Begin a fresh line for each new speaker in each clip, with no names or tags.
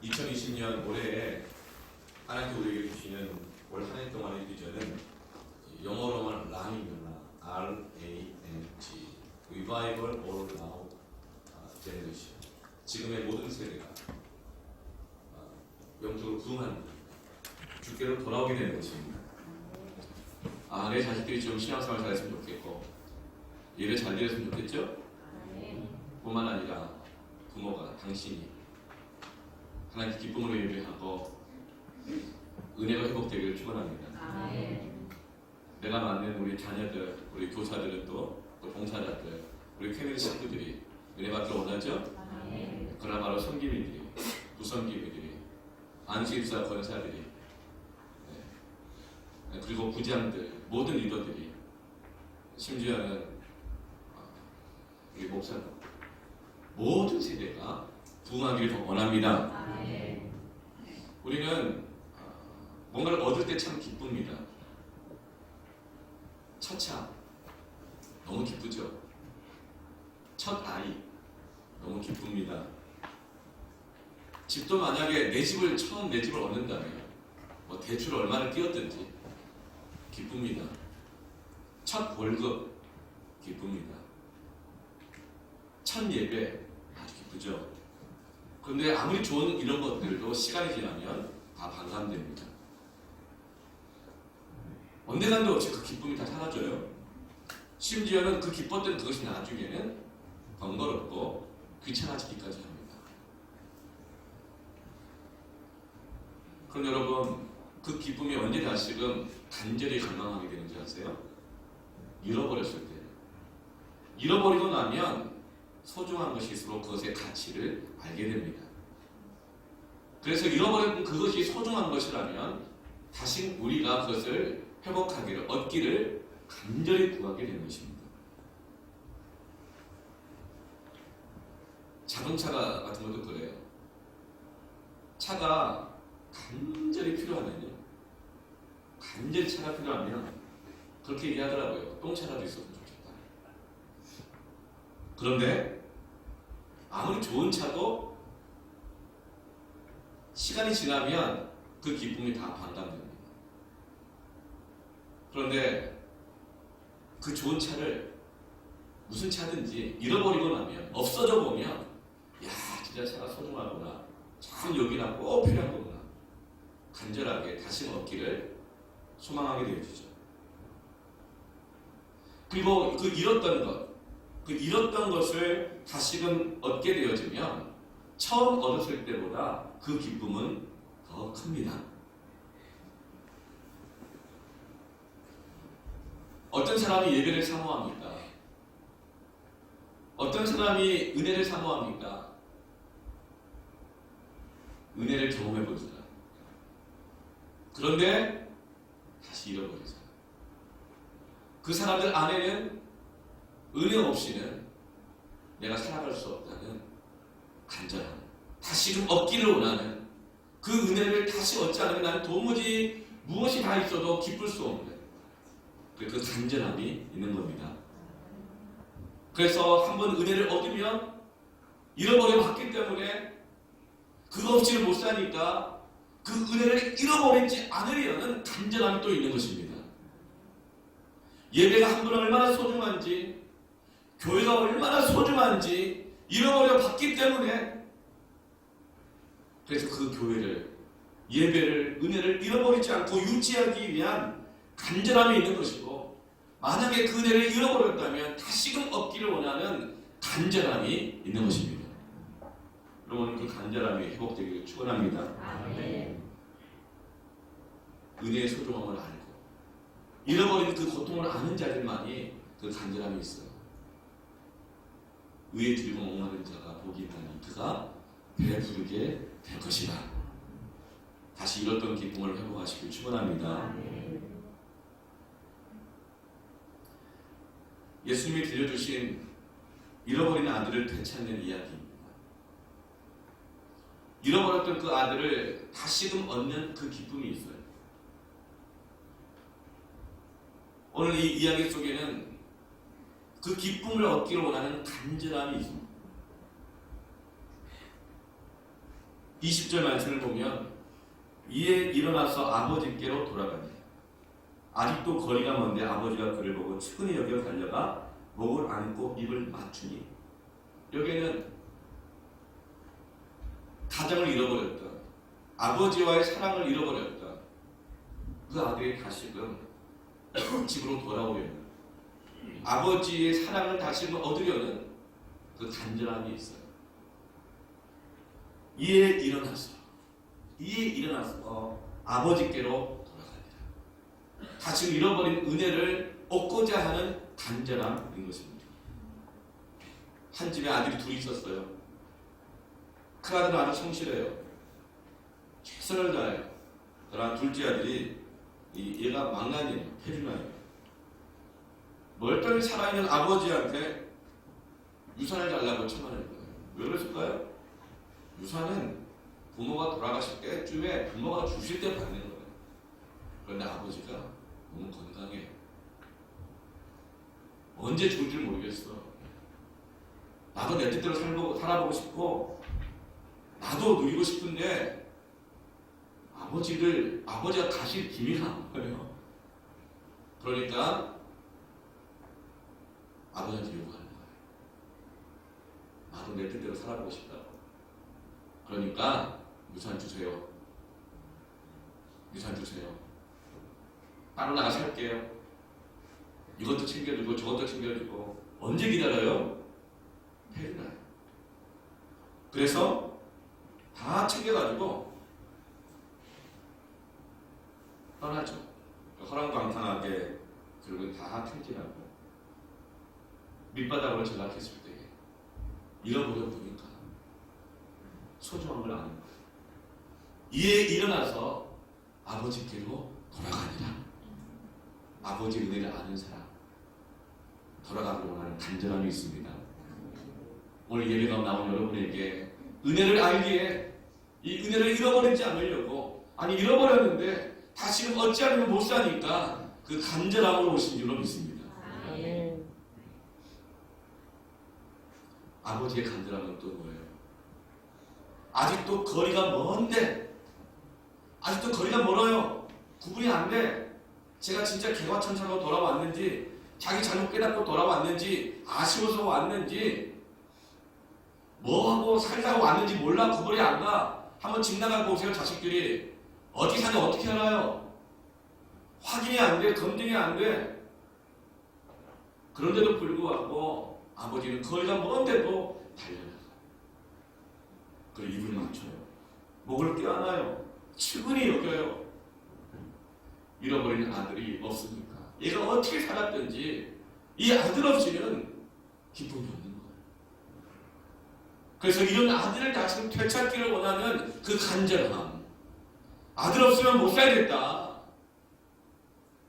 2020년 올해에 하나님께 우리에게 주시는 올 한 해 동안의 비전은 영어로만 랑이구나. R-A-N-G Revival All Now Generation. 지금의 모든 세대가 영적으로 부흥하는 주께로 돌아오게 되는 것입니다. 내 자식들이 좀 신앙생활 잘했으면 좋겠고 예배 잘 드렸으면 좋겠죠? 뿐만 아니라 부모가 당신이 하나님께 기쁨으로 예배하고 은혜가 회복되기를 축원합니다. 내가 만든 우리 자녀들, 우리 교사들은 또 봉사자들, 우리 패밀리 식구들이 은혜 받기를 원하죠? 그러나 바로 섬기미들이, 부섬기미들이, 안식일사 권사들이, 그리고 부장들, 모든 리더들이, 심지어는 우리 목사들, 모든 세대가 부흥하기를 더 원합니다. 우리는 뭔가를 얻을 때 참 기쁩니다. 첫 차 너무 기쁘죠? 첫 아이 너무 기쁩니다. 집도 만약에 처음 내 집을 얻는다면 뭐 대출 얼마를 띄었든지 기쁩니다. 첫 월급 기쁩니다. 첫 예배 아주 기쁘죠? 그런데 아무리 좋은 이런 것들도 시간이 지나면 다 반감됩니다. 언젠간도 없이 그 기쁨이 다 사라져요. 심지어는 그 기뻤던 그것이 나중에는 번거롭고 귀찮아지기까지 합니다. 그럼 여러분, 그 기쁨이 언제 다시금 간절히 갈망하게 되는지 아세요? 잃어버렸을 때. 잃어버리고 나면 소중한 것일수록 그것의 가치를 알게 됩니다. 그래서 잃어버린 그것이 소중한 것이라면 다시 우리가 그것을 회복하기를, 얻기를 간절히 구하게 되는 것입니다. 자동차 같은 것도 그래요. 차가 간절히 필요하면요, 간절히 차가 필요하면 그렇게 얘기하더라고요. 똥차라도 있었으면 좋겠다. 그런데 아무리 좋은 차도 시간이 지나면 그 기쁨이 다 반감됩니다. 그런데 그 좋은 차를 무슨 차든지 잃어버리고 나면, 없어져 보면, 야, 진짜 차가 소중하구나, 참 여기나 꼭 필요한 거구나, 간절하게 다시 얻기를 소망하게 되어지죠. 그리고 그 잃었던 것을 다시금 얻게 되어지면 처음 얻었을 때보다 그 기쁨은 더 큽니다. 어떤 사람이 예배를 사모합니까? 어떤 사람이 은혜를 사모합니까? 은혜를 경험해 본 사람. 그런데 다시 잃어버린 사람. 그 사람들 안에는 은혜 없이는 내가 살아갈 수 없다는 간절함, 다시금 얻기를 원하는 그 은혜를 다시 얻지 않으면 나는 도무지 무엇이 다 있어도 기쁠 수 없는 그 간절함이 있는 겁니다. 그래서 한번 은혜를 얻으면 잃어버려 봤기 때문에 그거 없이는 못 사니까 그 은혜를 잃어버리지 않으려는 간절함이 또 있는 것입니다. 예배가 한 번 얼마나 소중한지, 교회가 얼마나 소중한지 잃어버려 봤기 때문에, 그래서 그 교회를, 예배를, 은혜를 잃어버리지 않고 유지하기 위한 간절함이 있는 것이고, 만약에 그 은혜를 잃어버렸다면 다시금 얻기를 원하는 간절함이 있는 것입니다. 여러분, 그 간절함이 회복되기를 축원합니다. 은혜의 소중함을 알고 잃어버린 그 고통을 아는 자들만이 그 간절함이 있어요. 의에 들고 목마른 자가 복이 있나니 그가 배부르게 될 것이다. 다시 잃었던 기쁨을 회복하시길 축원합니다. 예수님이 들려주신 잃어버린 아들을 되찾는 이야기입니다. 잃어버렸던 그 아들을 다시금 얻는 그 기쁨이 있어요. 오늘 이 이야기 속에는 그 기쁨을 얻기를 원하는 간절함이 있습니다. 20절 말씀을 보면 이에 일어나서 아버지께로 돌아가니 아직도 거리가 먼데 아버지가 그를 보고 측은히 여겨 달려가 목을 안고 입을 맞추니 여기에는 가정을 잃어버렸던 아버지와의 사랑을 잃어버렸던 그 아들이 다시금 집으로 돌아오려는 아버지의 사랑을 다시금 얻으려는 그 간절함이 있어요. 이에 일어나서 아버지께로 돌아갑니다. 다시 잃어버린 은혜를 얻고자 하는 간절함인 것입니다. 한 집에 아들이 둘이 있었어요. 큰 아들은 아주 성실해요. 최선을 다해요. 그러나 둘째 아들이 얘가 망나니예요. 폐륜아예요. 멀쩡히 살아있는 아버지한테 유산을 달라고 청하는 거예요. 왜 그랬을까요? 유산은 부모가 돌아가실 때쯤에 부모가 주실 때 받는 거예요. 그런데 아버지가 너무 건강해요. 언제 죽을 줄 모르겠어. 나도 내 뜻대로 살아보고 싶고 나도 누리고 싶은데 아버지가 가실 기미가 안 보여요. 그러니까 아버지한테 요구하는 거예요. 나도 내 뜻대로 살아보고 싶다고. 그러니까 유산 주세요. 유산 주세요. 따로 나가 살게요. 이것도 챙겨주고 저것도 챙겨주고. 언제 기다려요? 폐륜아요. 그래서 다 챙겨가지고 떠나죠. 허랑방탕하게 결국 다 탕진하고 밑바닥으로 전락했을 때 잃어버려 보니까 소중한 걸 아는 거예요. 이에 일어나서 아버지께로 돌아가니라. 아버지 은혜를 아는 사람, 돌아가기로 원하는 간절함이 있습니다. 오늘 예배가 나온 여러분에게 은혜를 알기에 이 은혜를 잃어버리지 않으려고, 아니 잃어버렸는데 다시는 얻지 않으면 못 사니까 그 간절함으로 오신 줄로 믿습니다. 아버지의 간절함은 또 뭐예요? 아직도 거리가 먼데, 아직도 거리가 멀어요. 구분이 안 돼. 제가 진짜 개과천선하고 돌아왔는지, 자기 잘못 깨닫고 돌아왔는지, 아쉬워서 왔는지, 뭐하고 살다가 왔는지 몰라. 구분이 안 가. 한번 집 나가고 오세요. 자식들이 어디 사는지 어떻게 알아요? 확인이 안 돼. 검증이 안 돼. 그런데도 불구하고 아버지는 거리가 먼데도 달려나가. 그리고 입을 맞춰요. 목을 껴안아요. 측은히 여겨요. 잃어버린 아들이 없으니까. 얘가 어떻게 살았든지 이 아들 없이는 기쁨이 없는 거예요. 그래서 이런 아들을 다시 되찾기를 원하는 그 간절함. 아들 없으면 못 살겠다.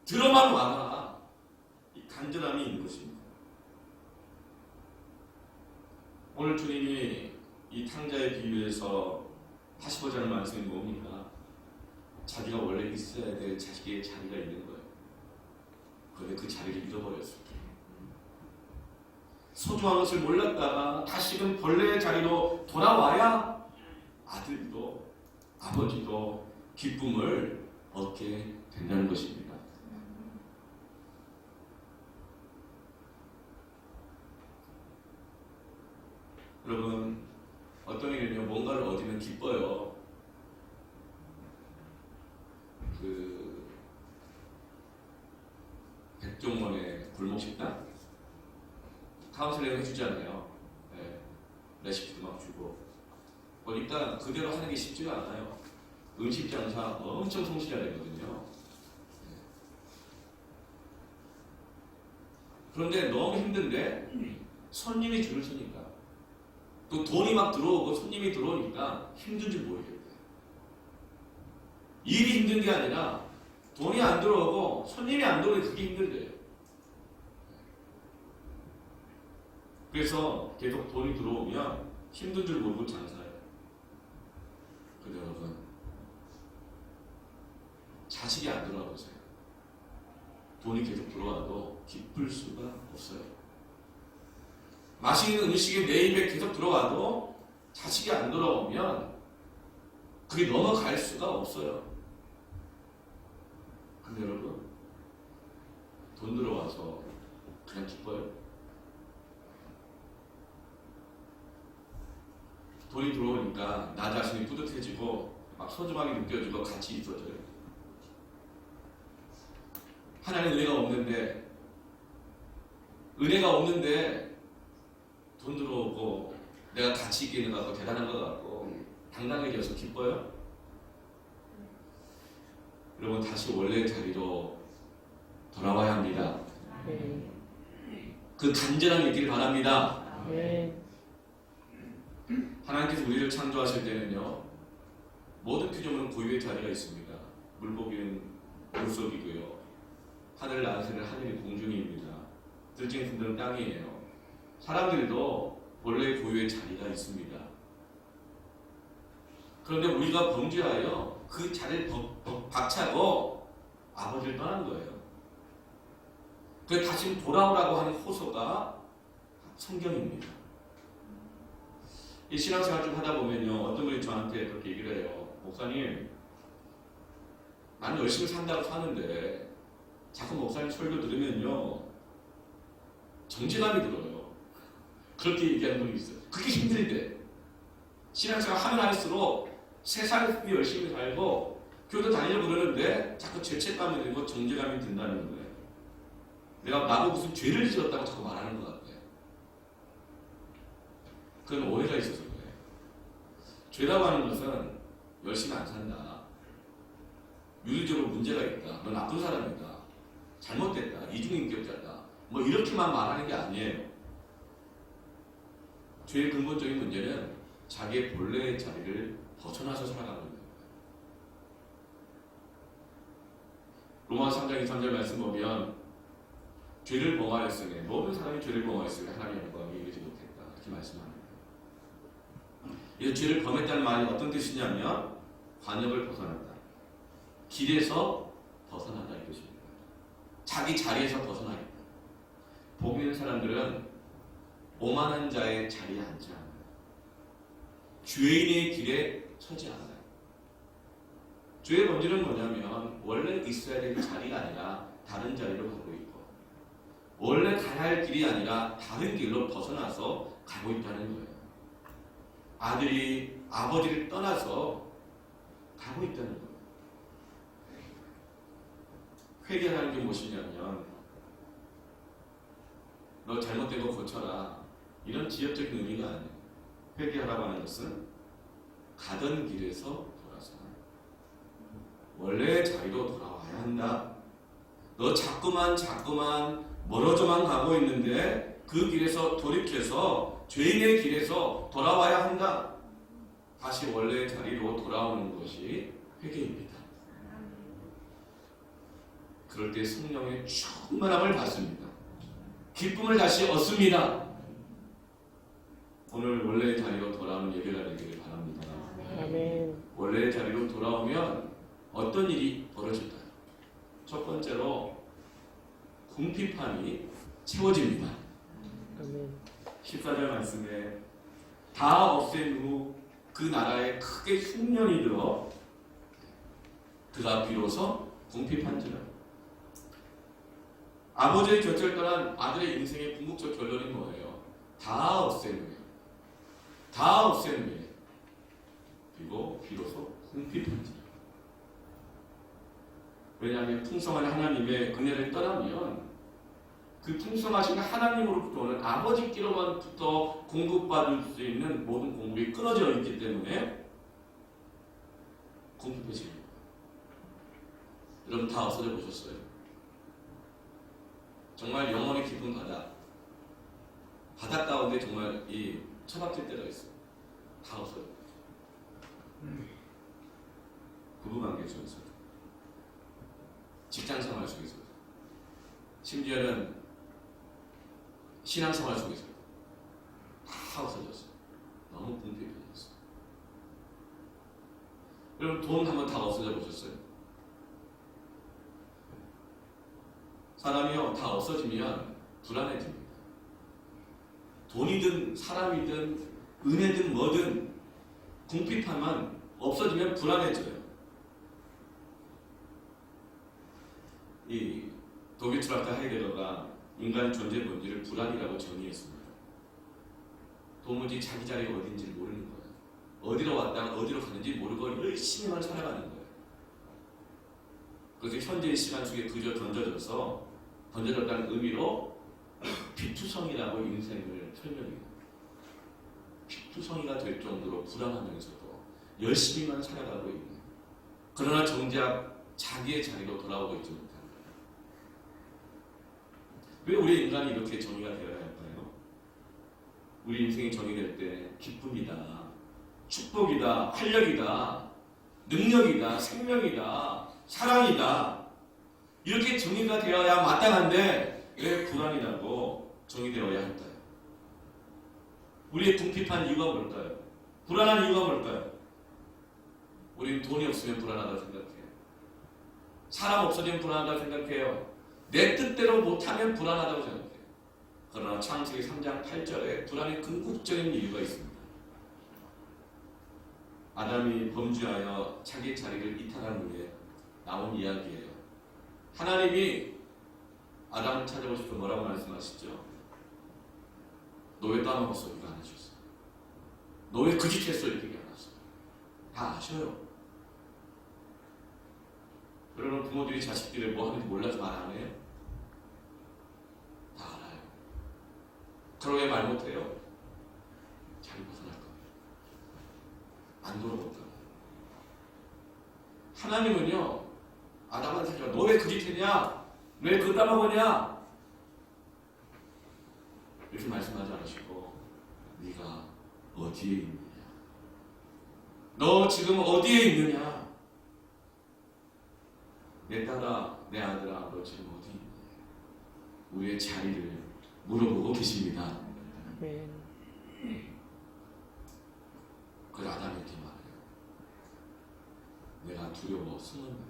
들어만 와라. 이 간절함이 있는 것입니다. 오늘 주님이 이 탕자의 비유에서 다시 보자는 말씀이 뭡니까? 자기가 원래 있어야 될 자식의 자리가 있는 거예요. 그런데 그 자리를 잃어버렸을 때 소중한 것을 몰랐다가 다시금 본래의 자리로 돌아와야 아들도 아버지도 기쁨을 얻게 된다는 것입니다. 여러분, 어떤 일은요, 뭔가를 얻으면 기뻐요. 그 백종원의 굴목식당 카운슬링 해주잖아요. 네. 레시피도 막 주고. 일단 그대로 하는 게 쉽지가 않아요. 음식 장사 엄청 성실해야 되거든요. 네. 그런데 너무 힘든데 손님이 줄을 서니까, 또 돈이 막 들어오고 손님이 들어오니까 힘든 줄 모르겠어요. 일이 힘든 게 아니라 돈이 안 들어오고 손님이 안 들어오니 그게 힘들대요. 그래서 계속 돈이 들어오면 힘든 줄 모르고 장사해요. 근데 여러분, 자식이 안 들어와 보세요. 돈이 계속 들어와도 기쁠 수가 없어요. 맛있는 음식이 내 입에 계속 들어와도 자식이 안 돌아오면 그게 넘어갈 수가 없어요. 근데 여러분, 돈 들어와서 그냥 기뻐요? 돈이 들어오니까 나 자신이 뿌듯해지고 막 소중하게 느껴지고 같이 있어져요. 하나님 은혜가 없는데 돈 들어오고 내가 가치 있게 있는 것 같고 대단한 것 같고 당당해져서 기뻐요? 여러분, 다시 원래 자리로 돌아와야 합니다. 그 간절함이 있기를 바랍니다. 하나님께서 우리를 창조하실 때는요, 모든 피조물은 고유의 자리가 있습니다. 물고기는 물속이고요, 하늘 나새는 하늘이 공중입니다. 들짐승들은 땅이에요. 사람들도 원래 고유의 자리가 있습니다. 그런데 우리가 범죄하여 그 자리를 박차고 아버지를 떠난 거예요. 그래서 다시 돌아오라고 하는 호소가 성경입니다. 이 신앙생활 좀 하다 보면요, 어떤 분이 저한테 그렇게 얘기를 해요. 목사님, 나는 열심히 산다고 사는데 자꾸 목사님 설교 들으면요 정죄감이 들어요. 그렇게 얘기하는 분이 있어요. 그게 힘든데 신앙생활 하면 할수록 세상에서 열심히 살고 교도 다니려고 그러는데 자꾸 죄책감이 들고 정죄감이 든다는 거예요. 내가 나보고 무슨 죄를 지었다고 자꾸 말하는 것 같아요. 그건 오해가 있어서 그래요. 죄라고 하는 것은 열심히 안 산다, 윤리적으로 문제가 있다, 너 나쁜 사람이다, 잘못됐다, 이중인격자다, 뭐 이렇게만 말하는 게 아니에요. 죄의 근본적인 문제는 자기의 본래의 자리를 벗어나서 살아가는 거예요. 로마서 3장 23절 말씀 보면 죄를 범하였으니, 모든 사람이 죄를 범하였으니 하나님의 영광에 이르지 못했다, 이렇게 말씀합니다. 이 죄를 범했다는 말이 어떤 뜻이냐면 관역을 벗어난다, 길에서 벗어난다 이 뜻입니다. 자기 자리에서 벗어나 있다. 복 있는 사람들은 오만한 자의 자리에 앉지 않아요. 죄인의 길에 서지 않아요. 죄의 본질은 뭐냐면 원래 있어야 될 자리가 아니라 다른 자리로 가고 있고, 원래 가야 할 길이 아니라 다른 길로 벗어나서 가고 있다는 거예요. 아들이 아버지를 떠나서 가고 있다는 거예요. 회개하는 게 무엇이냐면 너 잘못된 거 고쳐라, 이런 지역적인 의미가 아니에요. 회개하라고 하는 것은 가던 길에서 돌아서 원래 자리로 돌아와야 한다. 너 자꾸만 멀어져만 가고 있는데 그 길에서 돌이켜서 죄인의 길에서 돌아와야 한다. 다시 원래 자리로 돌아오는 것이 회개입니다. 그럴 때 성령의 충만함을 받습니다. 기쁨을 다시 얻습니다. 오늘 원래 자리로 돌아오는 예배가 되기를 바랍니다.
아멘.
원래 자리로 돌아오면 어떤 일이 벌어질까요? 첫 번째로 궁핍함이 채워집니다.
아멘.
14절 말씀에 다 없앤 후 그 나라에 크게 흉년이 들어 그가 비로소 궁핍한지라. 아버지의 곁을 떠난 아들의 인생의 궁극적 결론이 뭐예요? 다 없앤 후에, 다 없앤 후에 그리고 비로소 궁핍한지라. 왜냐하면 풍성한 하나님의 은혜를 떠나면 그 풍성하신 하나님으로부터 오는 아버지께로만부터 공급받을 수 있는 모든 공급이 끊어져 있기 때문에 궁핍해집니다. 여러분 다 없어져 보셨어요? 정말 영원히 깊은 바다 가운데 정말 이 처박힐 때가 있어요. 다 없어져. 부부관계 속에서, 직장생활 속에서, 심지어는 신앙생활 속에서 다 없어졌어요. 너무 궁핍해졌어요. 여러분 돈 한번 다 없어져 보셨어요? 사람이요 다 없어지면 불안해집니다. 돈이든 사람이든 은혜든 뭐든 궁핍하면 없어지면 불안해져요. 이 독일 철학자 하이데거가 인간 존재 본질을 불안이라고 정의했습니다. 도무지 자기 자리가 어딘지 모르는 거예요. 어디로 왔다가 어디로 가는지 모르고 열심히만 살아가는 거예요. 그래서 현재의 시간 속에 그저 던져졌다는 의미로 피투성이라고 인생을 설명해요. 피투성이가 될 정도로 불안하면서도 열심히만 살아가고 있는, 그러나 정작 자기의 자리로 돌아오고 있지 못합니다. 왜 우리 인간이 이렇게 정의가 되어야 할까요? 우리 인생이 정의될 때 기쁨이다, 축복이다, 활력이다, 능력이다, 생명이다, 사랑이다, 이렇게 정의가 되어야 마땅한데 왜 불안이라고 정의되어야 할까요? 우리의 궁핍한 이유가 뭘까요? 불안한 이유가 뭘까요? 우리는 돈이 없으면 불안하다고 생각해요. 사람 없어지면 불안하다고 생각해요. 내 뜻대로 못하면 불안하다고 생각해요. 그러나 창세기 3장 8절에 불안의 궁극적인 이유가 있습니다. 아담이 범죄하여 자기 자리를 이탈한 후에 나온 이야기예요. 하나님이 아담을 찾아오셔서 뭐라고 말씀하시죠? 너 왜 까먹었어? 이거 안 하셨어. 너 왜 그 짓 했어? 이렇게 안 하셨어. 다 아셔요. 여러분, 부모들이 자식들이 뭐 하는지 몰라서 말 안 해요? 다 알아요. 그러게 말 못해요? 잘 벗어날 겁니다. 안 돌아볼 겁니다. 하나님은요, 아담한테 너 왜 그 짓 했냐? 왜 그거 따먹었냐? 이렇게 말씀하지 않으시고, 네가 어디에 있느냐? 너 지금 어디에 있느냐? 내 딸아, 내 아들아, 너 지금 어디 있느냐? 우리의 자리를 물어보고 계십니다.
아멘.
그래서 아담에게 말해요. 내가 두려워 숨은 거예요.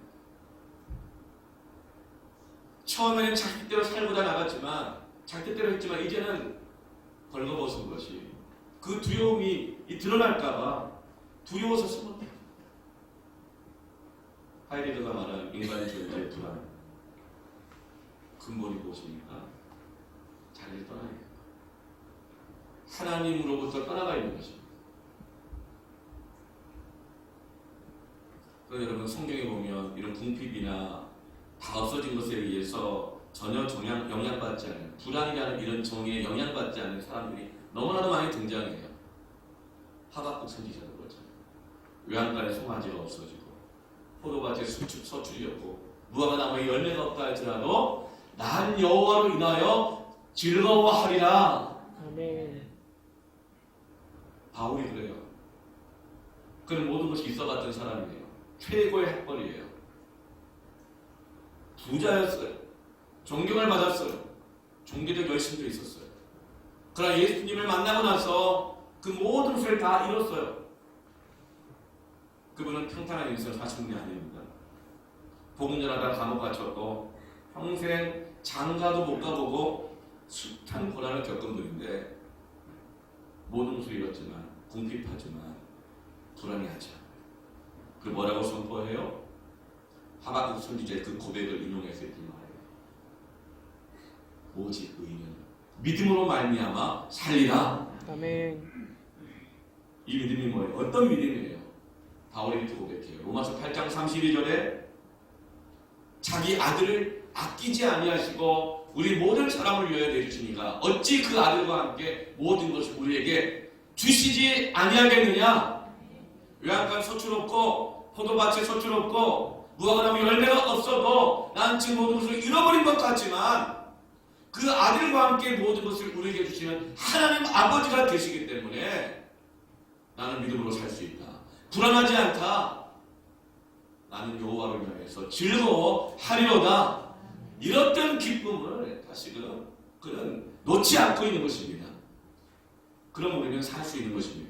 처음에는 자기 뜻대로 살고자 나갔지만, 자기 뜻대로 했지만 이제는 벌거벗은 것이 그 두려움이 드러날까봐 두려워서 숨은 거예요. 하이데거가 말한 인간의 존재의 불안, 근본이 무엇입니까? 자리를 떠나야 해요. 하나님으로부터 떠나가 있는 것입니다. 그래서 여러분, 성경에 보면 이런 궁핍이나 다 없어진 것에 의해서 전혀 영향받지 않은, 불안이라는 이런 정의에 영향받지 않는 사람들이 너무나도 많이 등장해요. 하박국 선지자도 그렇잖아요. 외양간에 송아지가 없어지고, 포도밭에 서출이 없고, 무화과 나무에 열매가 없다 할지라도 난 여호와로 인하여 즐거워하리라.
아멘.
바울이 그래요. 그는 모든 것이 있어봤던 사람이에요. 최고의 학벌이에요. 부자였어요. 존경을 받았어요. 종교적 열심도 있었어요. 그러나 예수님을 만나고 나서 그 모든 것을 다 잃었어요. 그분은 평탄한 인생을 사신 분이 아닙니다. 복음 전하다 감옥 갇혔고 평생 장가도 못 가보고 숱한 고난을 겪은 분인데 모든 것을 잃었지만 궁핍하지만 불안해하지 않아요. 그 뭐라고 선포해요? 하박국 선지자의 그 고백을 인용해서 이렇게 말해요. 오직 의인은 믿음으로 말미암아 살리라.
아멘.
이 믿음이 뭐예요? 어떤 믿음이에요? 바울이 이렇게 고백해요. 로마서 8장 32절에 자기 아들을 아끼지 아니하시고 우리 모든 사람을 위하여 내주시니가 어찌 그 아들과 함께 모든 것을 우리에게 주시지 아니하겠느냐? 외양간 서출 없고 포도밭에 서출 없고 무화과 나무 열매가 없어도 난 지금 모든 것을 잃어버린 것 같지만 그 아들과 함께 모든 것을 우리에게 주시는 하나님 아버지가 계시기 때문에 나는 믿음으로 살 수 있다. 불안하지 않다. 나는 여호와를 위하여서 즐거워하리로다. 이렇던 기쁨을 다시금 그는 놓지 않고 있는 것입니다. 그럼 우리는 살 수 있는 것입니다.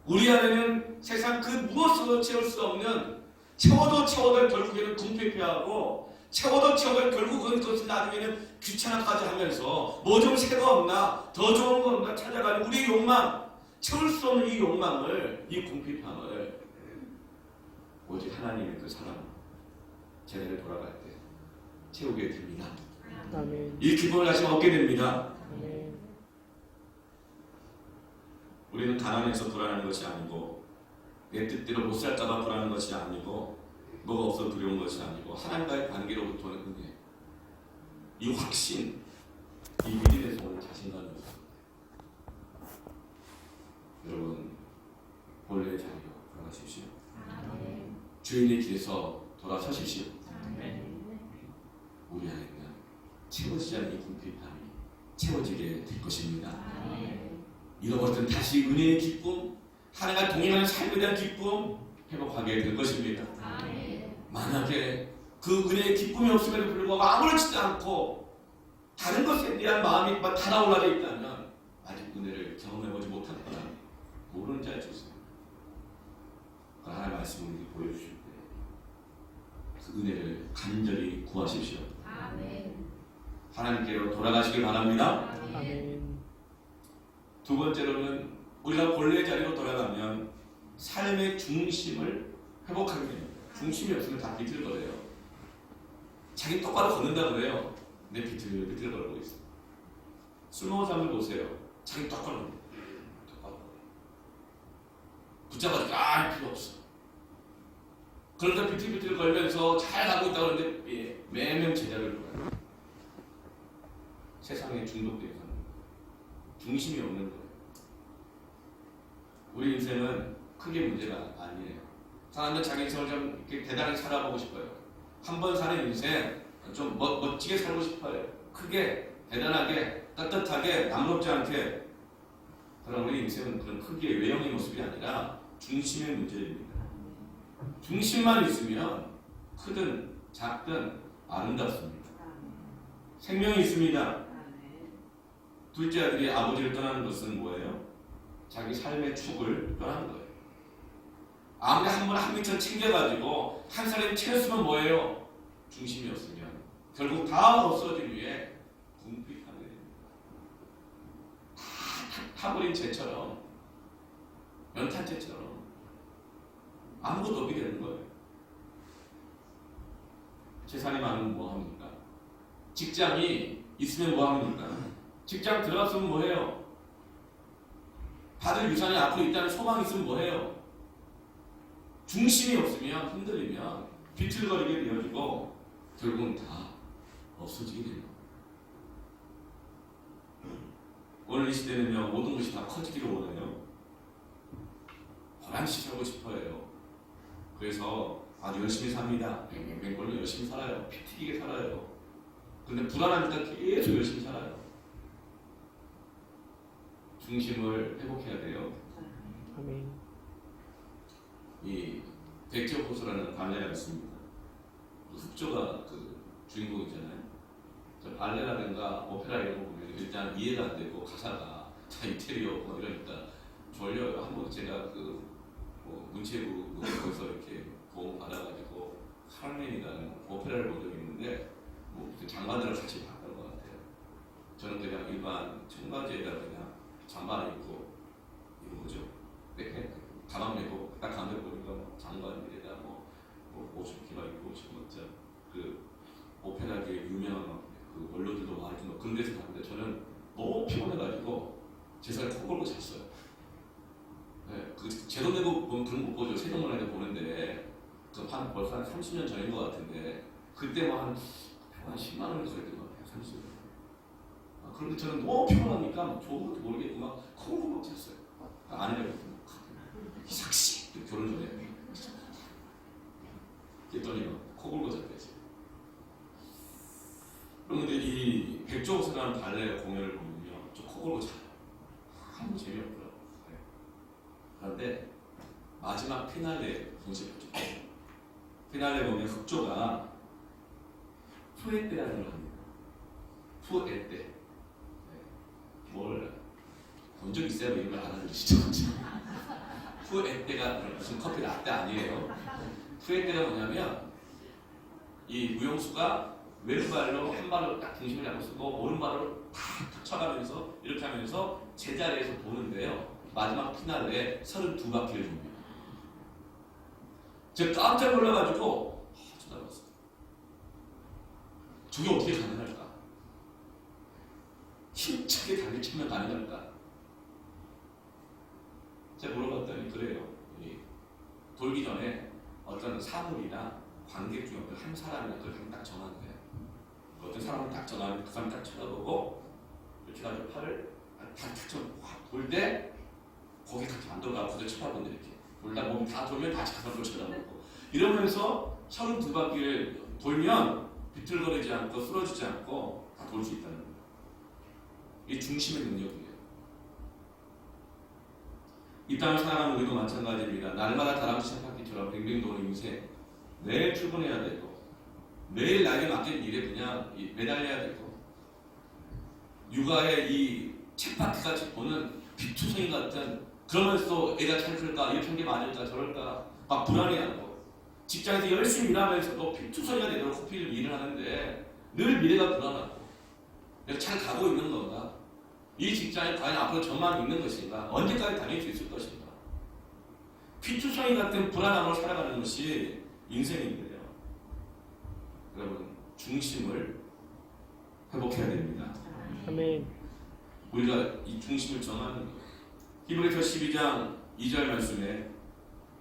우리 안에는 세상 그 무엇으로도 채울 수 없는, 채워도 결국에는 궁핍해하고 채워도 결국은 그것을 나중에는 귀찮아까지 하면서 뭐 좀 새거 없나, 더 좋은 거 없나 찾아가는 우리의 욕망, 채울 수 없는 이 욕망을, 이 궁핍함을 오직 하나님의 그 사랑, 제자를 돌아갈 때 채우게 됩니다.
아멘.
이 기쁨을 다시 얻게 됩니다.
아멘.
우리는 가난해서 불안한 것이 아니고, 내 뜻대로 못 살까봐 불안한 것이 아니고, 뭐가 없어 두려운 것이 아니고, 하나님과의 관계로부터 오는 은혜, 이 확신, 이 믿음에서 오는 자신감이 있습니다. 여러분, 본래의 자리로 돌아가십시오. 주인의 길에서 돌아서십시오. 우리 안에 있는 채워지지 않는 이 궁핍함이 채워지게 될 것입니다. 잃어버렸던 다시 은혜의 기쁨, 하나님과 동행하는 삶에 대한 기쁨 회복하게 될 것입니다. 만약에 그 은혜의 기쁨이 없음에도 불구하고 아무렇지도 않고 다른 것에 대한 마음이 달아올라져 있다면 아직 은혜를 경험해보지 못했거나 모르는 자일 수 있습니다. 하나님의 말씀을 우리에게 보여주실 때 그 은혜를 간절히 구하십시오. 하나님께로 돌아가시길 바랍니다.
아멘.
두 번째로는 우리가 본래의 자리로 돌아가면 삶의 중심을 회복하게 됩니다. 중심이 없으면 다 비틀거려요. 자기 똑바로 걷는다 그래요. 근데 비틀거리고 있어요. 술 먹은 사람들 보세요. 자기 똑바로 걷는다. 붙잡아서 할 필요 없어. 그런데 비틀비틀 걸면서 잘 가고 있다고 하는데 매명 제자를 돌아요. 세상에 중독되어 사는 거예요. 중심이 없는 거예요. 우리 인생은 크게 문제가 아니에요. 사람들 자기 인생을 좀 이렇게 대단하게 살아보고 싶어요. 한 번 사는 인생 좀 멋지게 살고 싶어요. 크게, 대단하게, 따뜻하게, 남롭지 않게. 그럼 우리 인생은 그런 크기의 외형의 모습이 아니라 중심의 문제입니다. 중심만 있으면 크든 작든 아름답습니다. 생명이 있습니다. 둘째 아들이 아버지를 떠나는 것은 뭐예요? 자기 삶의 축을 떠나는 거예요. 아무리 한 미터 챙겨가지고 한 사람이 채웠으면 뭐예요? 중심이 없으면 결국 다 없어진 위에 궁핍하게 됩니다. 다 타버린 채처럼, 연탄재처럼 아무것도 없게 되는 거예요. 재산이 많으면 뭐합니까? 직장이 있으면 뭐합니까? 직장 들어갔으면 뭐해요? 받을 유산이 앞으로 있다는 소망이 있으면 뭐해요? 중심이 없으면, 흔들리면 비틀거리게 되어지고 결국은 다 없어지게 됩니다. 오늘 이 시대는요, 모든 것이 다 커지기를 원해요. 보람씨 살고 싶어요. 그래서 아주 열심히 삽니다. 맹골로 열심히 살아요. 피 튀기게 살아요. 그런데 불안하니까 계속 열심히 살아요. 중심을 회복해야 돼요.
아멘.
이 백제호수라는 발레가 있습니다. 흑조가 그 주인공이잖아요. 저 발레라든가 오페라 이런 거 보면 일단 이해가 안 되고 가사가 다 인테리어 뭐 이러니까 졸려요. 한번 제가 뭐 문체부 거기서 이렇게 도움 받아가지고 카르멘이라는 오페라를 본 적이 있는데 뭐 장관들을 같이 봤던 것 같아요. 저는 그냥 일반 청바지에다 그냥 잠바를 입고 이거 뭐죠? 네, 가방 메고 딱 가운데 보니까 장관들에다 뭐 옷을 기가 입고 진짜 그 오페라계의 유명한 그 원로들도 많이 좀 그런 데서 봤는데 저는 너무 피곤해가지고 제 살에 코 골고 잤어요. 네, 제 돈 내고 보면 그런 거 못 보죠. 세동문화에서 보는데 벌써 한 30년 전인 것 같은데 그때 뭐 한 10만 원 그랬던 것 같아요. 30년. 그런데 저는 너무 피곤하니까 좋은 것도 모르겠고 막 코 골고 잤어요. 아내가 이삭씨 결혼 전에 그랬더니 코 골고 잤대지. 그런데 이 백조호수라는 발레 공연을 보면요, 저 코 골고 자요. 아무 재미없더라고요. 그런데 마지막 피날레 보시죠. 피날레 보면 흑조가 푸에떼라는 걸 합니다. 푸에떼. 뭘 본 적 있어야 이런 걸 알아들으시죠? 푸에떼가 무슨 커피 라떼 아니에요. 푸에떼가 뭐냐면 이 무용수가 왼발로 한 발로 딱 중심을 잡고 쓰고 오른발로 탁 쳐가면서 이렇게 하면서 제자리에서 도는데요. 마지막 피날레 32바퀴를 돕니다. 제가 깜짝 놀라가지고 쳐다봤어요. 저게 어떻게 가능할까? 힘차게 달리 치면 가능할까? 제가 물어봤더니 그래요. 돌기 전에 어떤 사물이나 관객 중에 한 사람이나 그렇게 딱 정하는데 어떤 사람은 딱 정하면 그 사람 딱 쳐다보고 이렇게 가지고 팔을 탁탁 돌 때 거기까지 안 돌아가고 그대로 쳐다본다 이렇게 돌다 몸 다 돌면 다시 가서 또 쳐다보고 이러면서 32바퀴를 돌면 비틀거리지 않고 쓰러지지 않고 다 돌 수 있다는 거예요. 이 중심의 능력이에요. 이 땅을 살아가는 우리도 마찬가지입니다. 날마다 다람쥐 쳇바퀴처럼 뱅뱅 도는 인생 매일 출근해야 되고 매일 나에게 맡긴 일에 그냥 매달려야 되고 육아의 이 쳇바퀴같이 보는 비투성이 같은 그러면서 애가 잘 클까 이렇게 한 게 맞을까 저럴까 막 불안해하고 직장에서 열심히 일하면서도 비투성이가 되도록 코피를 일을 하는데 늘 미래가 불안하고 내가 잘 가고 있는 건가? 이 직장에 과연 앞으로 전망이 있는 것인가? 언제까지 다닐 수 있을 것인가? 피투성이 같은 불안함으로 살아가는 것이 인생인데요. 여러분 중심을 회복해야 됩니다.
아멘.
우리가 이 중심을 정하는 것. 히브리서 12장 2절 말씀에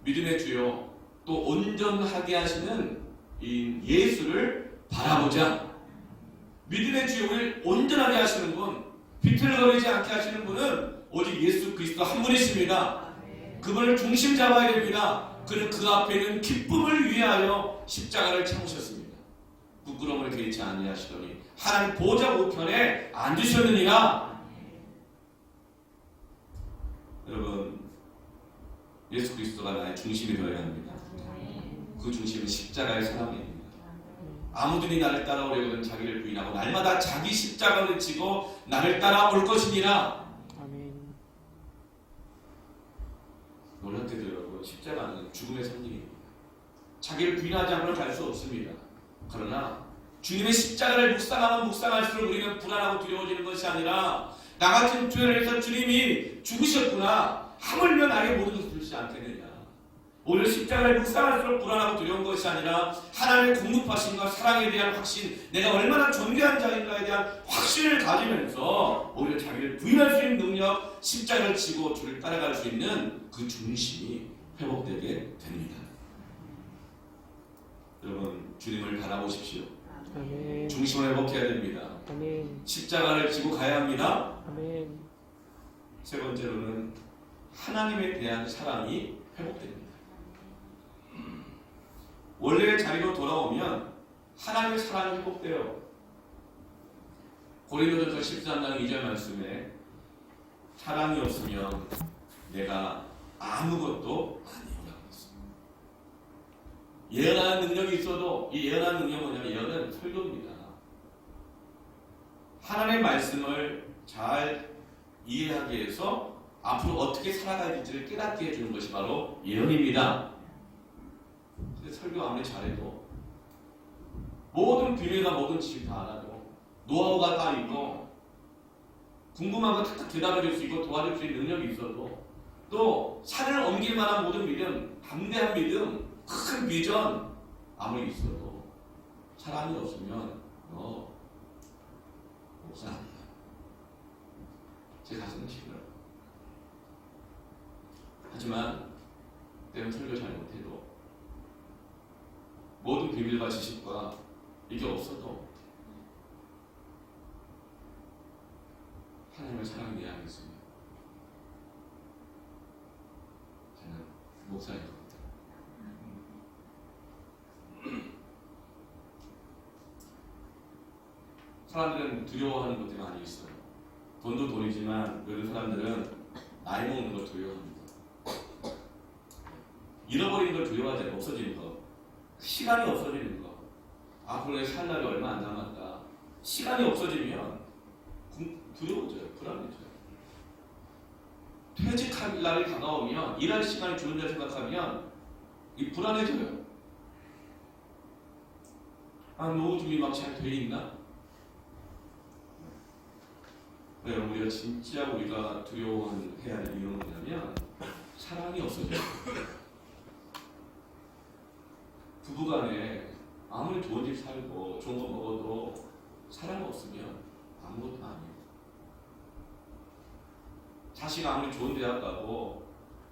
믿음의 주요 또 온전하게 하시는 이 예수를 바라보자. 믿음의 주요를 온전하게 하시는 분, 비틀거리지 않게 하시는 분은 오직 예수 그리스도 한 분이십니다. 그분을 중심 잡아야 됩니다. 그는 그 앞에 있는 기쁨을 위하여 십자가를 참으셨습니다. 부끄러움을 개의치 아니하시더니 하나님 보좌 우편에 앉으셨느니라. 여러분 예수 그리스도가 나의 중심이 되어야 합니다. 그 중심은 십자가의 사랑입니다. 아무든지 나를 따라오려거든 자기를 부인하고 날마다 자기 십자가를 지고 나를 따라올 것이니라.
아멘.
놀랍게도 여러분 십자가는 죽음의 상징입니다. 자기를 부인하지 않고는 갈 수 없습니다. 그러나 주님의 십자가를 묵상하면 묵상할수록 우리는 불안하고 두려워지는 것이 아니라 나 같은 죄를 해서 주님이 죽으셨구나. 하물며 나에게 모든 것을 주시지 않겠느냐. 오히려 십자가를 묵상할수록 불안하고 두려운 것이 아니라 하나님의 공급하심과 사랑에 대한 확신, 내가 얼마나 존귀한 자인가에 대한 확신을 가지면서 오히려 자기를 부인할 수 있는 능력, 십자가를 지고 주를 따라갈 수 있는 그 중심이 회복되게 됩니다. 여러분 주님을 바라보십시오.
아멘.
중심을 회복해야 됩니다.
아멘.
십자가를 지고 가야 합니다.
아멘.
세 번째로는 하나님에 대한 사랑이 회복됩니다. 원래의 자리로 돌아오면 하나님의 사랑이 회복돼요. 고린도전서 13장 2절 말씀에 사랑이 없으면 내가 아무것도 아니오라고 했습니다. 예언하는 능력이 있어도 이 예언하는 능력은 뭐냐면 예언은 설교입니다. 하나님의 말씀을 잘 이해하기 위해서 앞으로 어떻게 살아가야 될지를 깨닫게 해주는 것이 바로 예언입니다. 근데 설교 아무리 잘해도 모든 비밀과 모든 지식 다 알아도 노하우가 다 있고 궁금한 거 탁탁 대답해 줄 수 있고 도와줄 수 있는 능력이 있어도 또 산을 옮길 만한 모든 믿음, 담대한 믿음, 큰 비전 아무리 있어도 사랑이 없으면 너 목사 아니야. 제 가슴은 시끄러워. 하지만 때론 설교 잘 못해도 모든 비밀과 지식과 이게 없어도 하나님의 사랑을 이해하겠습니다. 저는 목사입니다. 사람들은 두려워하는 것들이 많이 있어요. 돈도 돈이지만 요즘 사람들은 나이 먹는 걸 두려워합니다. 잃어버리는 걸 두려워하지 않아요. 없어지는 거. 시간이 없어지는 거. 앞으로 살 날이 얼마 안 남았다. 시간이 없어지면 두려워져요. 불안해져요. 퇴직할 날이 다가오면 일할 시간이 줄는다 생각하면 이 불안해져요. 노후 준비 막 잘 돼 있나? 여러분, 우리가 진짜 우리가 두려워해야 할 이유는 뭐냐면 사랑이 없어져요. 부부간에 아무리 좋은 집 살고 좋은 거 먹어도 사랑 없으면 아무것도 아니에요. 자식 아무리 좋은 대학 가고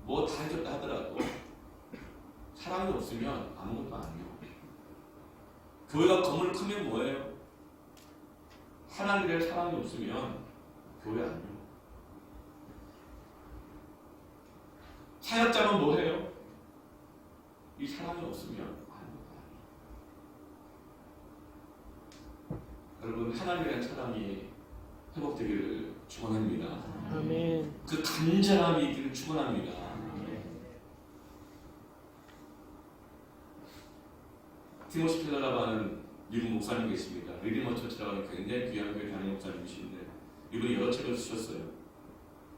뭐 다 해줬다 하더라도 사랑이 없으면 아무것도 아니에요. 교회가 건물 크면 뭐예요? 하나님의 사랑이 없으면 교회 아니에요. 사역자는 뭐해요? 이 사랑이 없으면 아무것도 아니에요. 여러분, 하나님의 사랑이 회복되기를 축원합니다.
아멘.
그 간절함이 있기를 축원합니다. 티모시 켈러라고 하는 미국 목사님 계십니다. 리디머 처치라고 하는 굉장히 귀한 교회 담임 목사님이신데 이분이 여러 책을 쓰셨어요.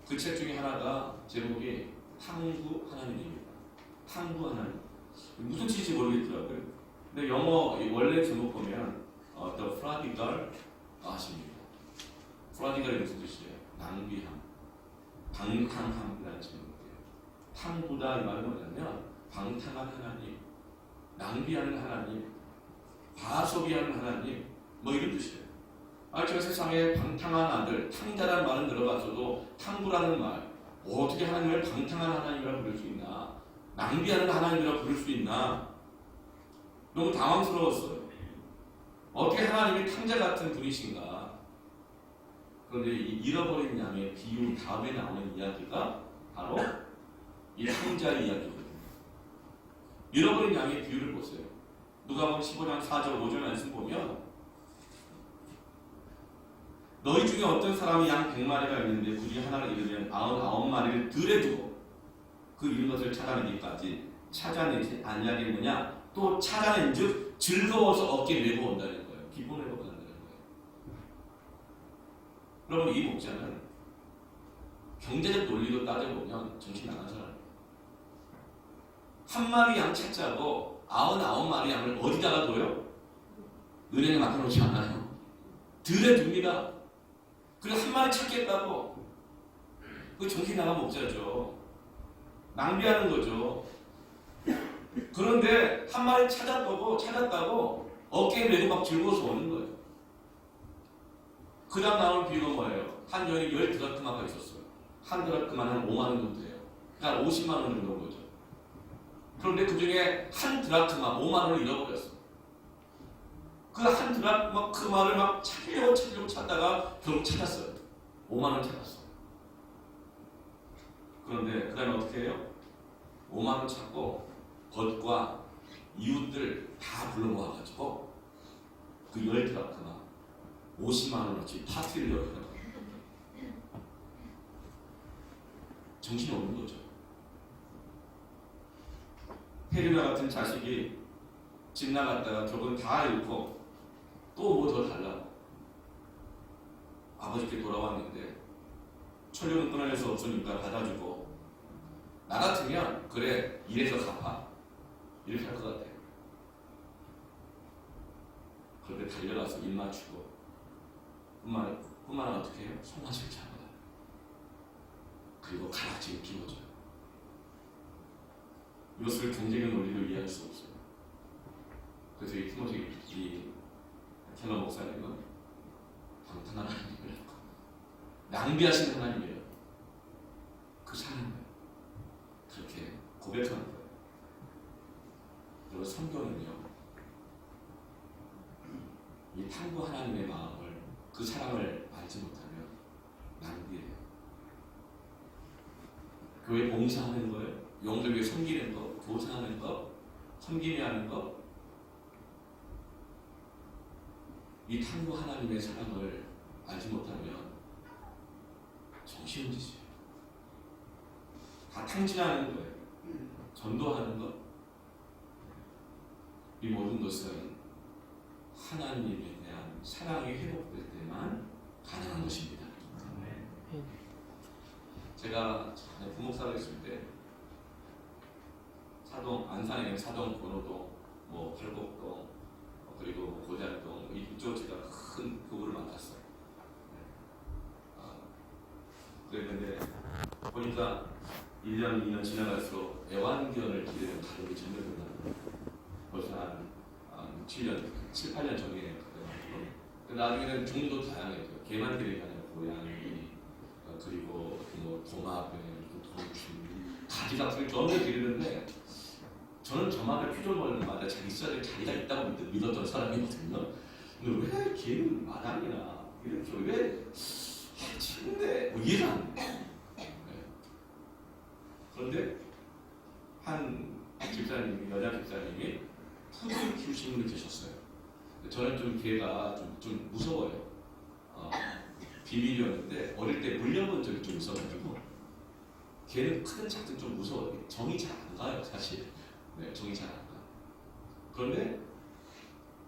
그 책 중에 하나가 제목이 탕구 하나님입니다. 탕구 하나님. 무슨 뜻인지 모르겠더라고요. 근데 영어 원래 제목 보면 The Prodigal 하십니다. Prodigal이 무슨 뜻이에요? 낭비함, 방탕함이라는 제목이에요. 탕구다 이 말은 뭐냐면 방탕한 하나님, 낭비하는 하나님, 과소비하는 하나님, 뭐 이런 뜻이에요. 제가 세상에 방탕한 아들, 탕자라는 말은 들어봤어도 탕구라는 말, 어떻게 하나님을 방탕한 하나님이라고 부를 수 있나? 낭비하는 하나님이라고 부를 수 있나? 너무 당황스러웠어요. 어떻게 하나님이 탕자 같은 분이신가? 그런데 이 잃어버린 양의 비유 다음에 나오는 이야기가 바로 이 탕자의 이야기거든요. 잃어버린 양의 비유를 보세요. 누가복음 15장 4절 5절 말씀 보면 너희 중에 어떤 사람이 양 100마리가 있는데 굳이 하나를 잃으면 99마리를 들에 두고 그 잃은 것을 찾아내기까지 찾아내지 아니하겠느냐. 또 찾아낸 즉 즐거워서 어깨 메고 온다는 거예요. 기쁨을 회복한다는 거예요. 여러분, 이 목자는 경제적 논리로 따져보면 정신 나간 사람이에요. 한 마리 양 찾자고 99마리 양을 어디다가 둬요? 은행에 맡겨놓지 않아요. 들에 둡니다. 그리고 한 마리 찾겠다고. 그 정신 나간 목자죠. 낭비하는 거죠. 그런데 한 마리 찾았다고 어깨에 메고 막 즐거워서 오는 거예요. 그 다음 나오는 비유가 뭐예요? 한 여인이 10드라크마가 있었어요. 한 드라크마는 한 5만 원 정도 돼요. 그러니까 50만 원 정도인 거죠. 그런데 그 중에 한 드라크마 5만 원을 잃어버렸어. 그 한 드라크마를 막 찾으려고 찾다가 결국 찾았어요. 5만 원 찾았어. 그런데 그 다음에 어떻게 해요? 5만 원 찾고 벗과 이웃들 다 불러 모아가지고 그 10드라크마 50만 원어치 파티를 열어요. 정신이 없는 거죠. 페르나 같은 자식이 집 나갔다가 결국은 다 잃고 또 뭐 더 달라고 아버지께 돌아왔는데 천료는 끊어낼 수 없으니까 받아주고 나 같으면 그래 이래서 갚아 이렇게 할 것 같아요. 그런데 달려가서 입 맞추고 뿐만 아니라 어떻게 해요? 손맛을 잡아요. 그리고 가라지를 끼워줘요. 이것을 경제적 논리로 이해할 수 없어요. 그래서 이 티모시 켈러 목사님은 방탄한 하나님이라고 낭비하신 하나님이에요. 그 사람을 그렇게 고백하는 거예요. 그리고 성경은요 이 탕구 하나님의 마음을 그 사랑을 알지 못하면 낭비해요. 교회 봉사하는 거예요. 영들 위해 섬기는 거, 교사하는 거, 섬김이 하는 거. 이 탕구 하나님의 사랑을 알지 못하면 정신없으시죠. 다 탕진하는 거예요. 전도하는 것. 이 모든 것은 하나님에 대한 사랑이 회복될 때만 가능한 것입니다. 제가 부목사를 했을 때 안산에 있는 사동, 권호동, 팔곡동, 그리고 고자동 이쪽 제가 큰 교구를 만났어요. 그랬는데 보니까 1년, 2년 지나갈수록 애완견을 기르는 가족이 점점 늘어나고 벌써 한 7년, 7, 8년 전에 나중에는 종도 다양해요. 개만 기르는 게 아니라 고양이, 그리고 뭐 도마뱀, 돌출, 가지각색을 전부 기르는데 저는 저만의 피조물마다 자기 있어야 될 자리가 있다고 믿었던 사람이거든요. 근데 왜 개는 마당이나 이렇게 왜 치는데 뭐 이해가 안 돼. 네. 그런데 한 집사님이, 여자 집사님이 푸들 키우시는 분이 계셨어요. 저는 좀 개가 좀 무서워요. 비밀이었는데 어릴 때 물려본 적이 좀 있어가지고 개는 크든 작든 좀 무서워요. 정이 잘 안 가요, 사실. 네, 정이 잘 안 가. 그런데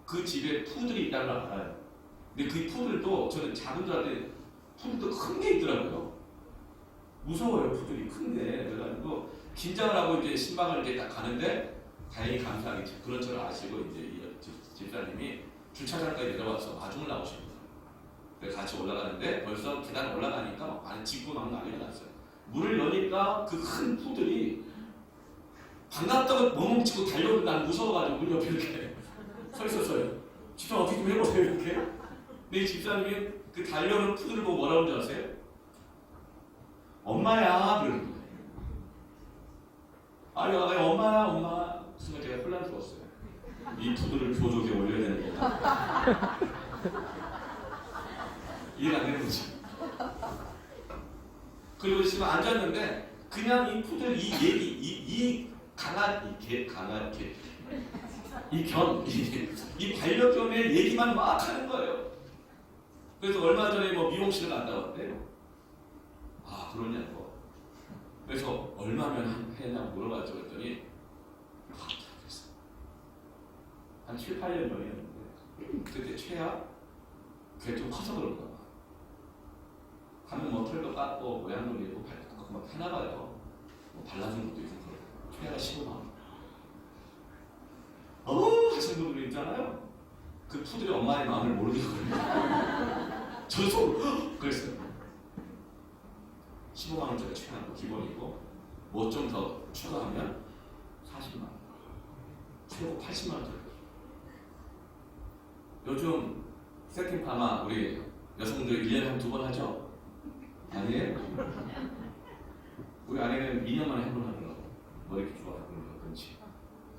그 집에 푸들이 있다는 걸 알아요. 근데 그 푸들도 저는 작은 줄 알았는데 푸들도 큰 게 있더라고요. 무서워요, 푸들이 큰데. 그래가지고 긴장을 하고 이제 신방을 이렇게 딱 가는데 다행히 감사하게 그런 줄 아시고 이제 이 집사님이 주차장까지 내려와서 마중을 나오신 거예요. 그래서 같이 올라가는데 벌써 계단 올라가니까 막 안에 짚고 막 난리가 났어요. 문을 여니까 그 큰 푸들이 반갑다고 멍멍 치고 달려오는 난 무서워가지고 문 옆에 이렇게 서 있었어요. 집사님 어떻게 좀 해보세요 이렇게. 근데 이 집사님이 그 달려오는 푸들을 보고 뭐라고 하는지 아세요? 엄마야 그러는 거예요. 아니 엄마야 엄마. 순간 제가 혼란스러웠어요. 이 푸들을 교족에 올려야 되는 거다. 이해가 안 되는 거지. 그리고 지금 앉았는데 그냥 이 푸들 이 얘기 이 반려견의 얘기만 막 하는 거예요. 그래서 얼마 전에 뭐 미용실을 갔다 왔대요. 아 그러냐고. 그래서 얼마면 했냐고 물어봤죠. 그랬더니 한 7, 8년 전이었는데 그때 최악 그게 좀 커서 그런가 봐. 가면 뭐 털도 깎고 모양도 내고 발도 깎고 막 해나가요. 뭐 발라준 것도 있고 그러고 최애가 15만 원. 하시는 분들 있잖아요. 그 푸들이 엄마의 마음을 모르겠거든요. 저도 그랬어요. 15만 원짜리 최애한 거 기본이고 뭐 좀 더 추가하면 40만 원. 최고 80만 원짜리. 요즘 세팅 파마 우리 여성들 1년에 한 2번 하죠? 아니에요? 우리 아내는 2년 만에 한 번 하더라고. 머리 이렇게 좋아하고 그런지.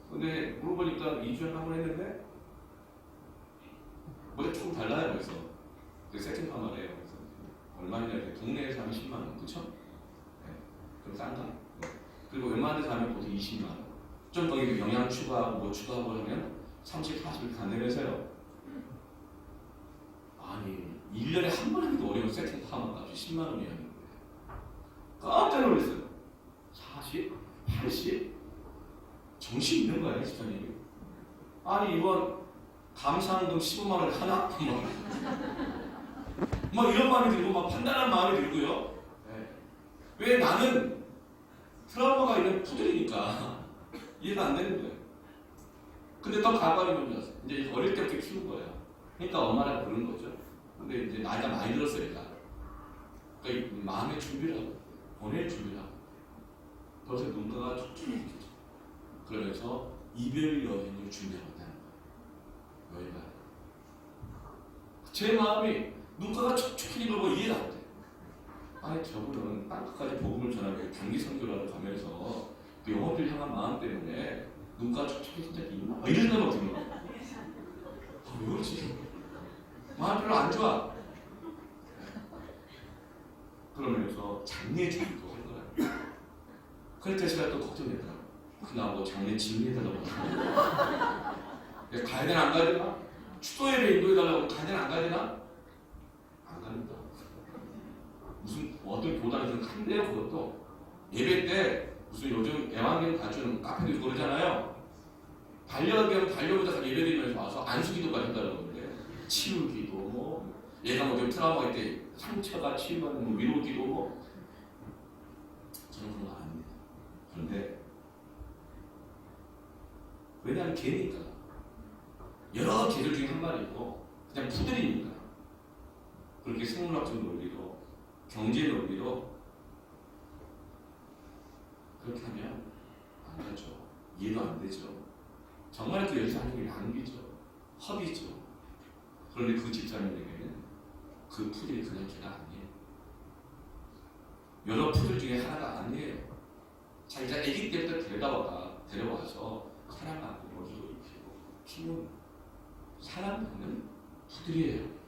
근데 물어보니까 2주에 한 번 했는데 머리 조금 달라요. 그래서 세팅 파마래요. 그래서 얼마냐 이렇게 동네에서 하면 10만 원, 그쵸? 네. 좀 싼가? 네. 그리고 웬만한 데서 하면 보통 20만 원. 좀 거기 영양 추가하고 뭐 추가하고 하면 30, 40을 간대면서요. 아니 1년에 한 번 하기도 어려운 세팅 파마 값이 10만 원이었는데 깜짝 놀랐어요. 40? 80? 정신 있는 거야 집사님이. 아니 이번 감사한금 15만 원 하나? 막 이런 마음이 들고 막 판단한 마음이 들고요. 네. 왜 나는 트라우마가 있는 푸들이니까 이해가 안 되는 거예요. 근데 더 가관이면 이제 어릴 때부터 키운 거예요. 그러니까 엄마라고 부르는 거죠. 근데 이제 나이가 많이 들었으니까 그러니까 마음의 준비를 하고 번외의 준비를 하고 벌써 눈가가 촉촉해지죠. 그러면서 이별 여행을 준비하고 있다는 거예요. 여행가 제 마음이 눈가가 촉촉해지는 거 이해가 안 돼. 아니 저분은 땅끝까지 복음을 전하고 단기 선교를 가면서 그 영혼들 향한 마음 때문에 눈가가 촉촉해진 적이 있나? 이런 생각이 드는 거야. 왜 그러지? 마음 별로 안 좋아. 그러면서 장례 준비도 할 거야. 그럴 때 제가 또 걱정되더라고. 그나뭐 장례 진리해달라고 가야 되나 안 가야 되나? 추도 예배 인도해달라고 가야 되나 안 가야 되나? 안 갑니다. 무슨 어떤 교단이 좀 큰데요 그것도. 예배 때 무슨 요즘 애완견 가주는 카페도 있고 그러잖아요. 반려보다 예배 드리면서 와서 안수기도까지 한다고 그러는데 치유기도 뭐 얘가 뭐 좀 트라우마가 있대 상처가 치유받는 뭐 위로기도 뭐 저는 그런 거 아닙니다. 그런데 왜냐하면 개니까 여러 개들 중에 한 마리 있고 그냥 푸들이니까 그렇게 생물학적 논리로 경제 논리로 이해도 안 되죠. 정말 그 열심히 하는 게 낭비죠. 허비죠. 그런데 그 집사님에게는 그 풀이 그냥 개가 아니에요. 여러 풀들 중에 하나가 아니에요. 자기가 아기 때부터 데려와서 사랑하고 먹이고 입히고 키우는 사랑받는 풀들이에요.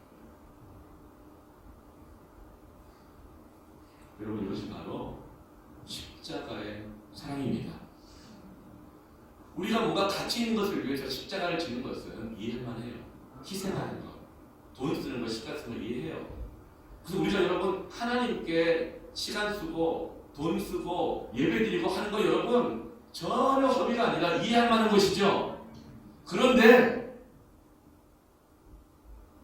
여러분, 이것이 바로 십자가의 사랑입니다. 우리가 뭔가 가치 있는 것을 위해서 십자가를 지는 것은 이해할 만해요. 희생하는 것, 돈 쓰는 것, 시간 쓰는 걸 이해해요. 그래서 우리가 여러분 하나님께 시간 쓰고 돈 쓰고 예배 드리고 하는 거 여러분 전혀 허비가 아니라 이해할 만한 것이죠. 그런데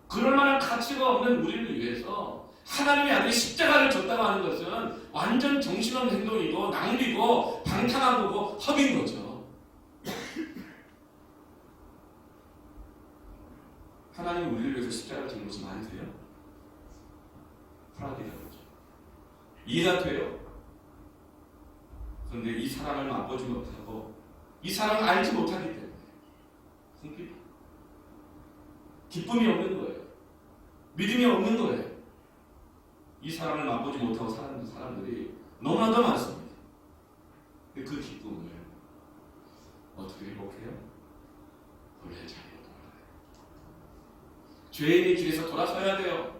그럴 만한 가치가 없는 우리를 위해서 하나님의 아들 십자가를 졌다고 하는 것은 완전 정신없는 행동이고 낭비고 방탕한 거고 허비인 거죠. 하나님이 우리를 위해서 십자가를 지는 것이 말이 돼요? 프라디라고 그러죠. 이해가 돼요. 그런데 이 사랑을 맛보지 못하고 이 사랑을 알지 못하기 때문에 궁핍, 기쁨이 없는 거예요. 믿음이 없는 거예요. 이 사랑을 맛보지 못하고 사는 사람들이 너무나도 많습니다. 근데 그 기쁨을 어떻게 회복해요? 본래 자리로 돌아가요. 죄인의 길에서 돌아서야 돼요.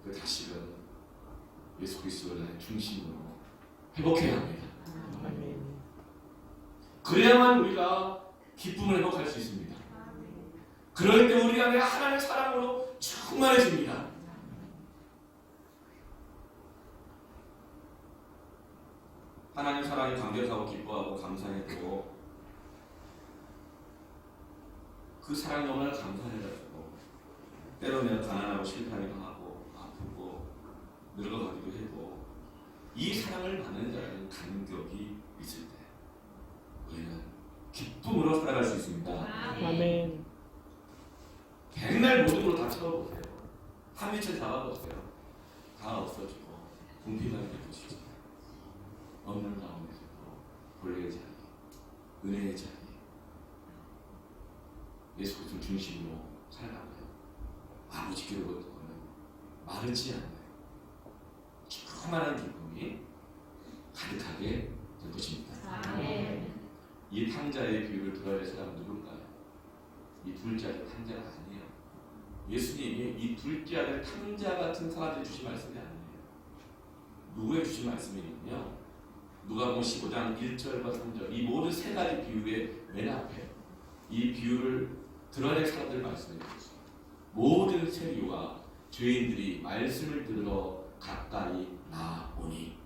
그 다시금 예수 그리스도를 중심으로 회복해야 합니다.
아멘.
그래야만 우리가 기쁨을 회복할 수 있습니다. 그럴 때 우리 안에 하나님의 사랑으로 충만해집니다. 하나님 사랑이 감격하고 기뻐하고 감사해도 그 사랑이 너무나 감사해가지고 때로는 가난하고 실패하기도 하고 아프고 늙어가기도 해도 이 사랑을 받는 자는 감격이 있을 때 우리는 기쁨으로 살아갈 수 있습니다.
아멘.
백날 모든 걸로 다 채워보세요. 한 미천 잡아보세요. 다 없어지고 궁핍하게 느껴지죠. 없는 가운데서도 본래의 자리, 은혜의 자리, 예수 그리스도 중심으로 살아가고요. 아버지께로부터는 마르지 않는 충만한 기쁨이 가득하게 될 것입니다.
아멘.
이 탕자의 비유를 들어야 될 사람은 누굴까요? 이 둘째 아들 탕자가 아니에요. 예수님이 이 둘째 아들 탕자 같은 사람들 주신 말씀이 아니에요. 누구의 주신 말씀이냐면요. 누가복음 15장 1절과 3절 이 모든 세 가지 비유의 맨 앞에 이 비유를 들어야 될 사람들 말씀해 주셨어요. 모든 세리와 죄인들이 말씀을 들으러 가까이 나오니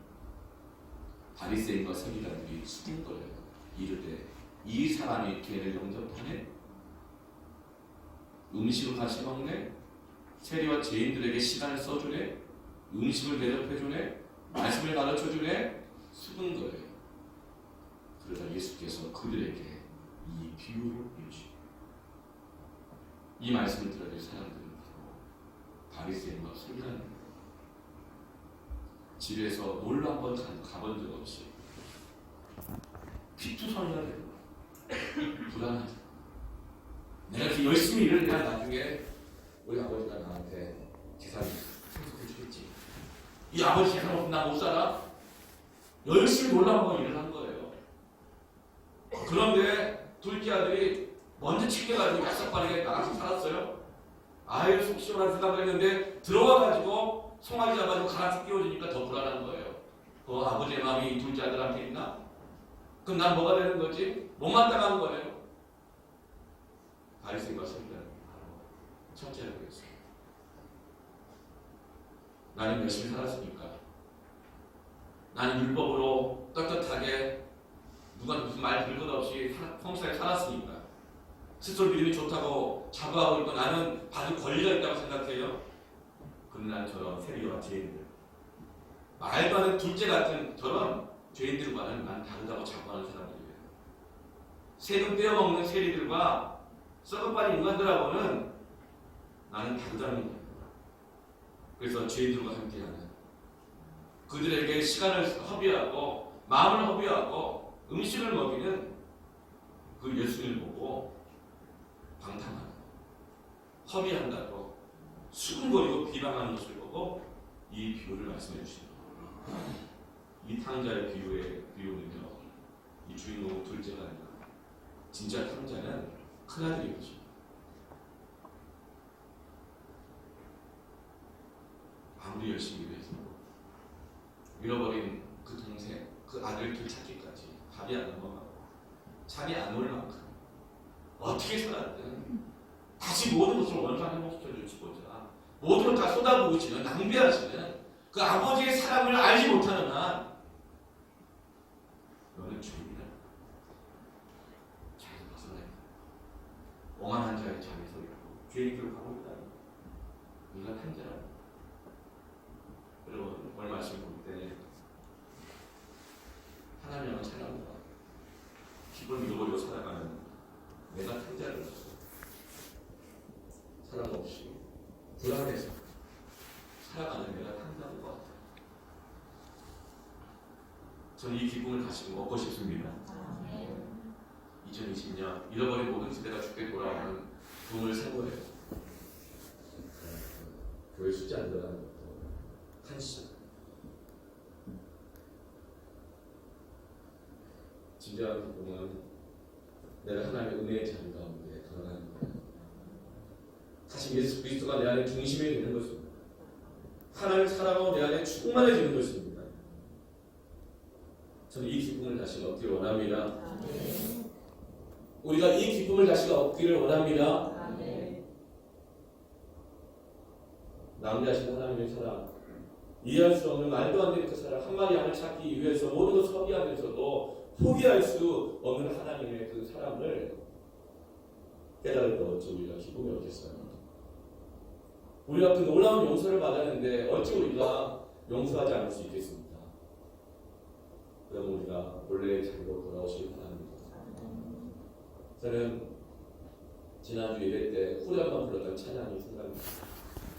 바리새인과 서기관들이 숙인 거예요. 이르되 이 사람이 죄를 영접하네? 음식을 같이 먹네? 세리와 죄인들에게 시간을 써주네? 음식을 대접해주네? 말씀을 가르쳐주네? 숙은 거예요. 그러다 예수께서 그들에게 이 비유를 이루시고 이 말씀을 들어야 될 사람들은 바로 바리새인과 서기관입니다. 집에서 놀러 한번 가본 적 없이 피투성이가 되는 거예요. 불안하죠. 내가 이렇게 열심히 일을 해야 나중에 우리 아버지가 나한테 재산을 상속해 주겠지. 이 아버지 재산 없으면 나 못 살아? 열심히 놀러 한번 일을 한 거예요. 그런데 둘째 아들이 먼저 챙겨가지고 약속바리게 나가서 살았어요. 아유 속 시원한 생각을 했는데 들어와가지고 송아지 잡아가지고 가라앉혀 끼워주니까 더 불안한 거예요. 그 아버지의 마음이 둘째 아들한테 있나? 그럼 난 뭐가 되는 거지? 못마땅한 거예요. 바리새인과 서기관은 첫째라고 했어요. 나는 열심히 살았으니까 나는 율법으로 떳떳하게 누가 무슨 말 들은 것 없이 성실하게 살았으니까 스스로 믿음이 좋다고 자부하고 있고 나는 받을 권리가 있다고 생각해요. 그러나 나는 저런 세리와 죄인들 말도 안 되는 둘째 같은 저런 죄인들과는 난 다르다고 자부하는 사람들이에요. 세금 떼어먹는 세리들과 썩어빠진 인간들하고는 나는 다르다는 거예요. 그래서 죄인들과 함께하는 그들에게 시간을 허비하고 마음을 허비하고 음식을 먹이는 그 예수님을 보고 방탕하고 허비한다고 수군거리고 비방하는 것을 보고 이 비유를 말씀해 주십니다. 이 탕자의 비유는요, 이 주인공은 둘째가 아니라 진짜 탕자는 큰아들이 것입니다. 아무리 열심히 일해서 잃어버린 그 동생, 그 아들 되찾기까지 밥이 안 넘어가고 잠이 안 올 만큼 어떻게 살았든 다시 모든 것을 원상 회복시켜주시고자 모든 걸 다 쏟아부으시는, 낭비하시는 그 아버지의 사랑을 알지 못하는 한 너는 죄인이다. 자기를 벗어나야 돼. 오만한 자의 자리에서 있고 죄인 길을 가고 있다. 네가 탕자라. 여러분 오늘 말씀 볼 때 하나님은 사랑과 기쁨을 잃어버리고 살아가는 내가 탕자를 사랑 없이 불안해서 살아가는 내가 탕자인 것 같아요. 저는 이 기쁨을 다시 먹고 싶습니다. 2020년 잃어버린 모든 시대가 주께 돌아오는 부흥을 선고해요. 교회 숫자 안 들어가는 것도 한 시간. 진정한 기쁨은 내가 하나님의 은혜의 자리 가운데 돌아가는 거예요. 다시 예수 그리스도가 내 안에 중심이 되는 것입니다. 하나님을 살아가고 내 안에 충만해지는 것입니다. 저는 이 기쁨을 다시 얻기를 원합니다. 우리가 이 기쁨을 다시 얻기를 원합니다. 낭비하신 하나님의 사랑, 이해할 수 없는 말도 안 되는 그 사랑, 한 마리 양을 찾기 위해서 모든 것을 허비하면서도 포기할 수 없는 하나님의 그 사랑을 깨달을 때 어찌 우리가 기쁨이 없겠어요? 우리가 그 놀라운 용서를 받았는데 어찌 우리가 용서하지 않을 수 있겠습니까? 그럼 우리가 본래의 자리로 돌아오시기 바랍니다. 저는 지난주 예배 때 후렴만 불렀던 찬양이 생각납니다.